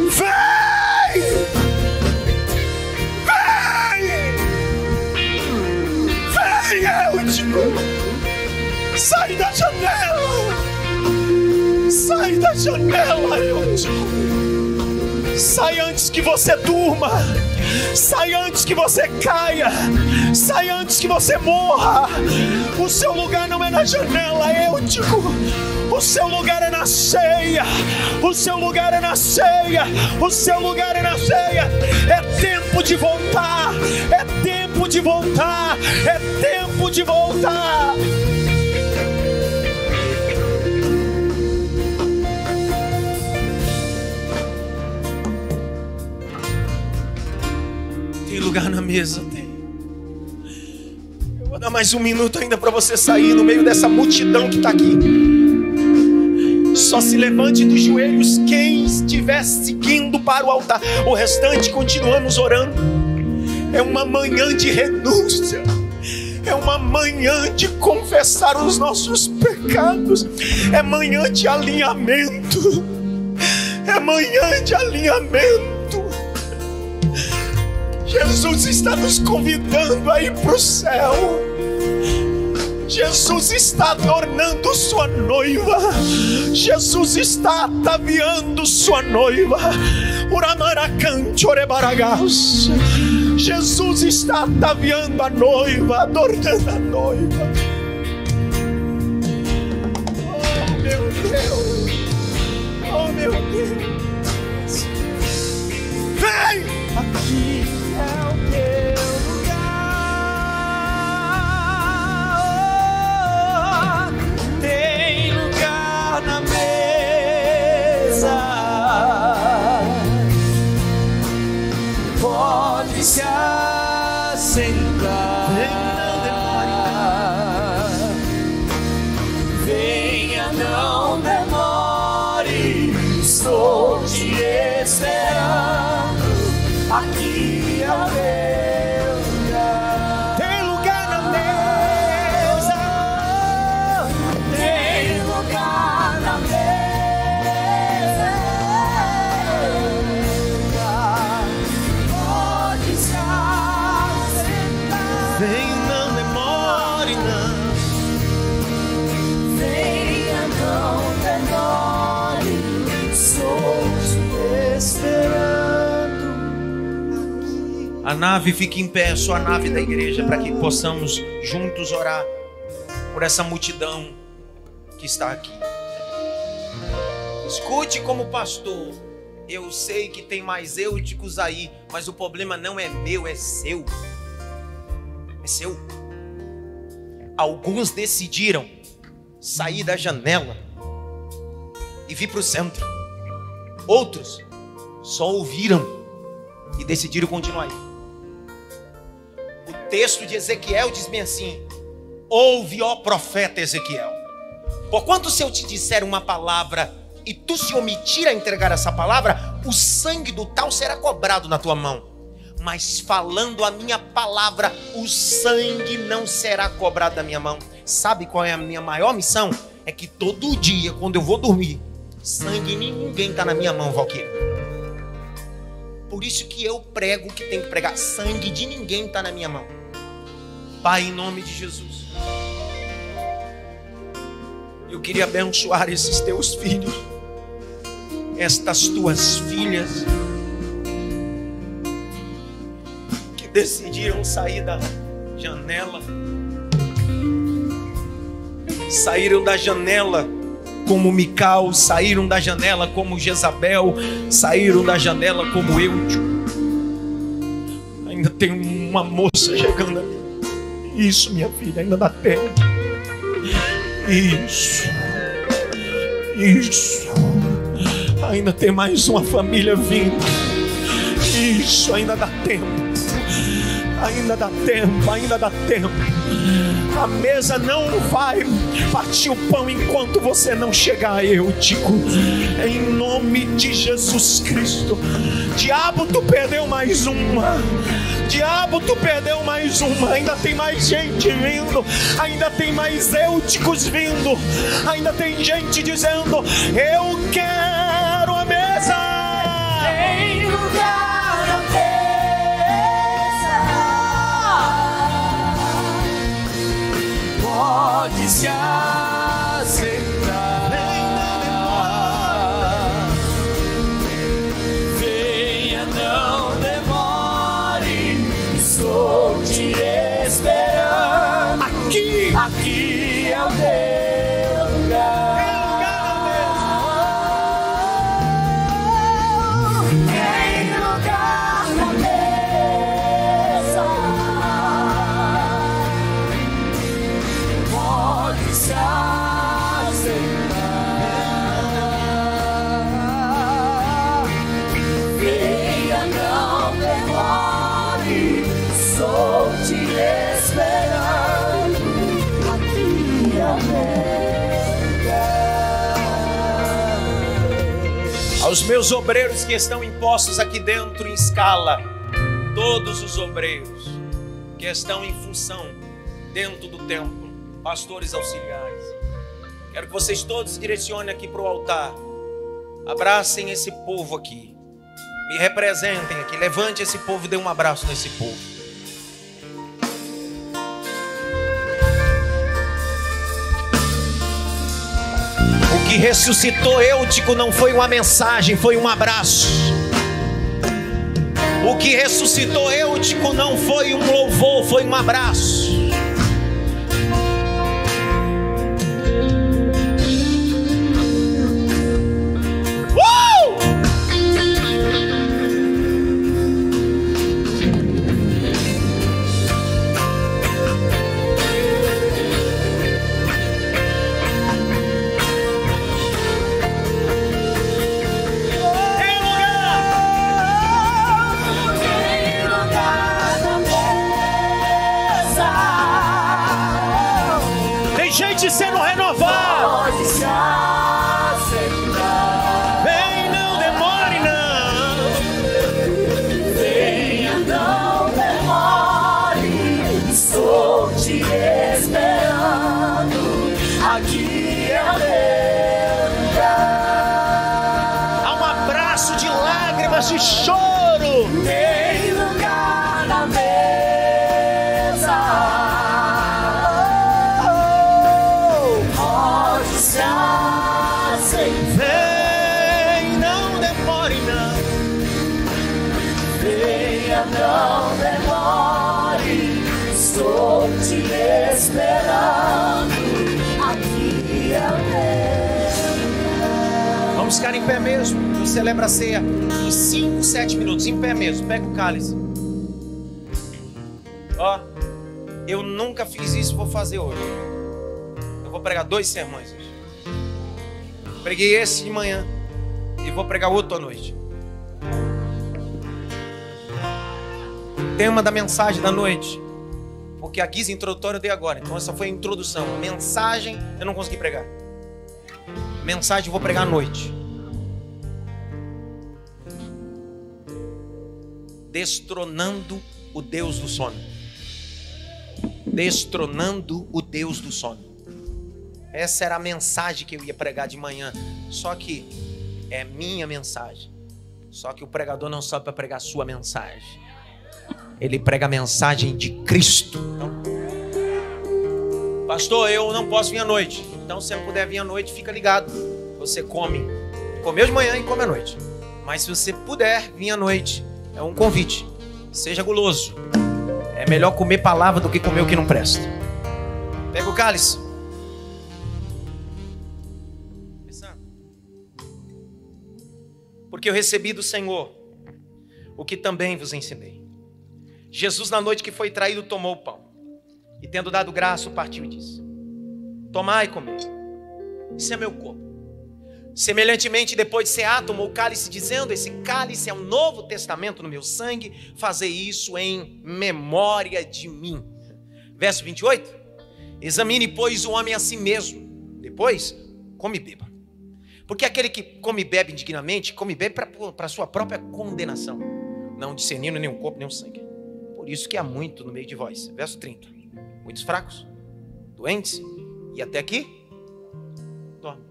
Vem! Eutico, sai da janela, sai da janela, Eutico. Sai antes que você durma. Sai antes que você caia. Sai antes que você morra. O seu lugar não é na janela, Eutico. O seu lugar é na ceia. O seu lugar é na ceia. O seu lugar é na ceia. É tempo de voltar. É tempo de voltar. É tempo de voltar. Tem lugar na mesa, tem. Eu vou dar mais um minuto ainda para você sair no meio dessa multidão que está aqui. Só se levante dos joelhos quem estiver seguindo para o altar. O restante continuamos orando. É uma manhã de renúncia. É uma manhã de confessar os nossos pecados. É manhã de alinhamento. É manhã de alinhamento. Jesus está nos convidando a ir para o céu. Jesus está adornando sua noiva. Jesus está ataviando sua noiva. Jesus está ataviando a noiva, adornando a noiva. Oh meu Deus, oh meu Deus. Vem aqui. É o teu lugar. Tem lugar na mesa. Pode se assentar. Venha, não demore. Estou te esperando. Aqui é o meu lugar. Tem lugar na mesa. Tem lugar na mesa. Pode se assentar. Venha, não demore, não. Venha, não demore. Estou te esperando. A nave fica em pé, só a nave da igreja, para que possamos juntos orar por essa multidão que está aqui. Escute como pastor, eu sei que tem mais Eúticos aí, mas o problema não é meu, é seu. É seu. Alguns decidiram sair da janela e vir para o centro. Outros só ouviram e decidiram continuar aí. O texto de Ezequiel diz bem assim: ouve, ó profeta Ezequiel, porquanto se eu te disser uma palavra e tu se omitir a entregar essa palavra, o sangue do tal será cobrado na tua mão. Mas falando a minha palavra, o sangue não será cobrado da minha mão. Sabe qual é a minha maior missão? É que todo dia, quando eu vou dormir, sangue ninguém está na minha mão, Valquíria. Por isso que eu prego o que tem que pregar. Sangue de ninguém está na minha mão. Pai, em nome de Jesus, eu queria abençoar esses teus filhos, estas tuas filhas, que decidiram sair da janela. Saíram da janela como Mical, saíram da janela como Jezabel, saíram da janela como Eutico. Ainda tem uma moça chegando ali. Isso, minha filha, ainda dá tempo. Isso. Ainda tem mais uma família vindo. Isso, ainda dá tempo. Ainda dá tempo. A mesa não vai partir o pão enquanto você não chegar, Eutico. Em nome de Jesus Cristo. Diabo, tu perdeu mais uma. Ainda tem mais gente vindo. Ainda tem mais Euticos vindo. Ainda tem gente dizendo: eu quero a mesa. Tem lugar na mesa. Pode se assentar. Venha, Aos meus obreiros que estão impostos aqui dentro em escala, todos os obreiros que estão em função dentro do templo, pastores auxiliares, quero que vocês todos direcionem aqui para o altar, abracem esse povo aqui, me representem aqui, levante esse povo e dê um abraço nesse povo. O que ressuscitou Eutico não foi uma mensagem, foi um abraço. O que ressuscitou Eutico não foi um louvor, foi um abraço. Sendo renovado. Vem, não demore, não. Venha, não demore. Estou te esperando. Aqui é o meu lugar. Há um abraço de lágrimas, de choro. Tem lugar na mesa. Vem, não demore, não. Venha, não demore. Estou te esperando. Aqui é o meu. Vamos ficar em pé mesmo. Eu celebro a ceia em 5, 7 minutos. Em pé mesmo. Pega o cálice. Ó, eu nunca fiz isso, vou fazer hoje. Eu vou pregar 2 sermões hoje. Preguei esse de manhã e vou pregar outro à noite. Tema da mensagem da noite, porque a guisa introdutória eu dei agora, então essa foi a introdução. A mensagem eu não consegui pregar. A mensagem eu vou pregar à noite. Destronando o Deus do sono. Destronando o Deus do sono. Essa era a mensagem que eu ia pregar de manhã. Só que é minha mensagem. Só que o pregador não sobe para pregar a sua mensagem. Ele prega a mensagem de Cristo. Então, pastor, eu não posso vir à noite. Então, se você puder vir à noite, fica ligado. Você come. Comeu de manhã e come à noite. Mas se você puder vir à noite, é um convite. Seja guloso. É melhor comer palavra do que comer o que não presta. Pega o cálice. Porque eu recebi do Senhor o que também vos ensinei. Jesus, na noite que foi traído, tomou o pão e, tendo dado graça, o partiu e disse: tomai e comei, isso é meu corpo. Semelhantemente, depois de cear, tomou o cálice, dizendo: esse cálice é um novo testamento no meu sangue, fazei isso em memória de mim. Verso 28: examine, pois, o homem a si mesmo, depois come e beba. Porque aquele que come e bebe indignamente, come e bebe para a sua própria condenação, não discernindo nem o corpo nem o sangue. Por isso que há muito no meio de vós. Verso 30. Muitos fracos, doentes e até aqui dormem,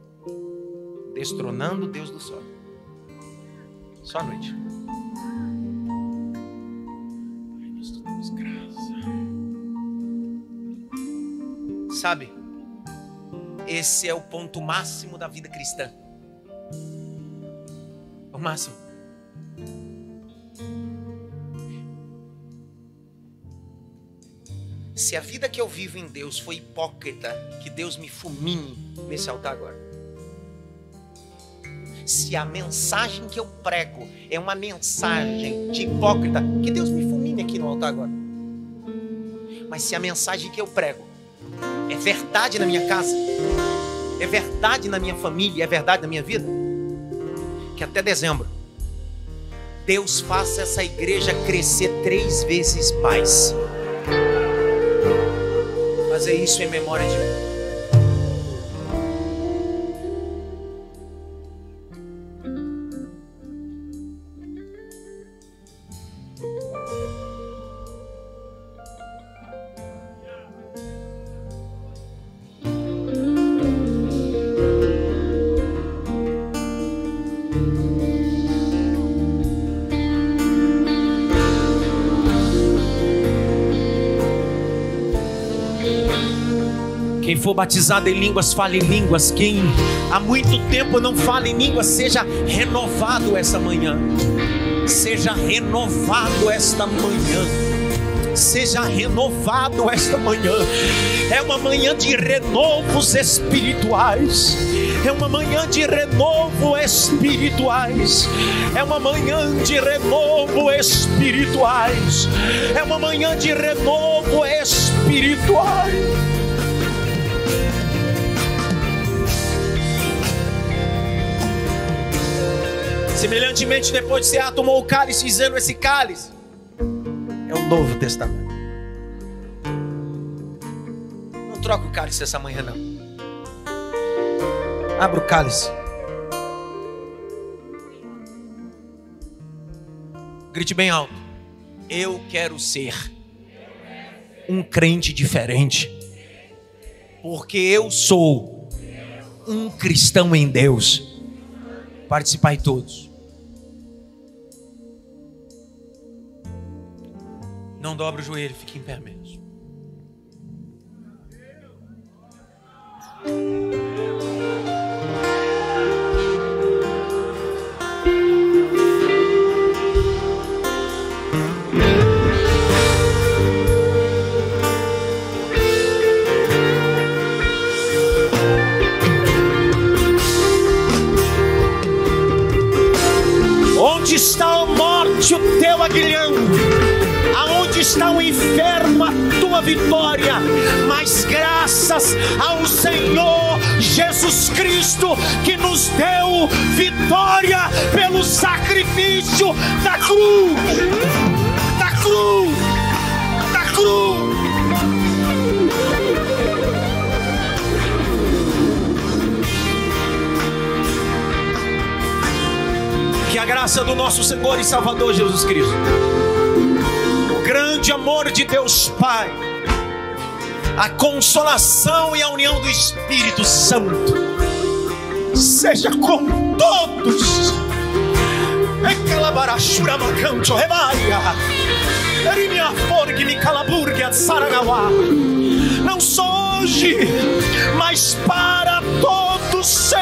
destronando o Deus do sono. Só à noite. Ai, nós damos graça. Sabe, esse é o ponto máximo da vida cristã. O máximo. Se a vida que eu vivo em Deus foi hipócrita, que Deus me fulmine nesse altar agora. Se a mensagem que eu prego é uma mensagem de hipócrita, que Deus me fulmine aqui no altar agora. Mas se a mensagem que eu prego é verdade na minha casa, é verdade na minha família, é verdade na minha vida, que até dezembro Deus faça essa igreja crescer 3 vezes mais. Fazer isso em memória de mim. Quem for batizado em línguas, fale em línguas. Quem há muito tempo não fala em línguas, seja renovado essa manhã. Seja renovado esta manhã. Seja renovado esta manhã. É uma manhã de renovos espirituais. É uma manhã de renovo espirituais. É uma manhã de renovo espirituais. É uma manhã de renovo espirituais. Semelhantemente, depois de Cear, tomou o cálice, dizendo: esse cálice é o Novo Testamento. Não troca o cálice essa manhã, não. Abra o cálice. Grite bem alto: eu quero ser um crente diferente, porque eu sou um cristão em Deus. Participai todos. Não dobre o joelho, fique em pé mesmo. Onde está a morte, o teu aguilhão? Aonde está o inferno, a tua vitória? Mas graças ao Senhor Jesus Cristo, que nos deu vitória pelo sacrifício da cruz. Da cruz. Da cruz. Que a graça do nosso Senhor e Salvador Jesus Cristo, o grande amor de Deus Pai, a consolação e a união do Espírito Santo seja com todos. Não só hoje, mas para todos sempre.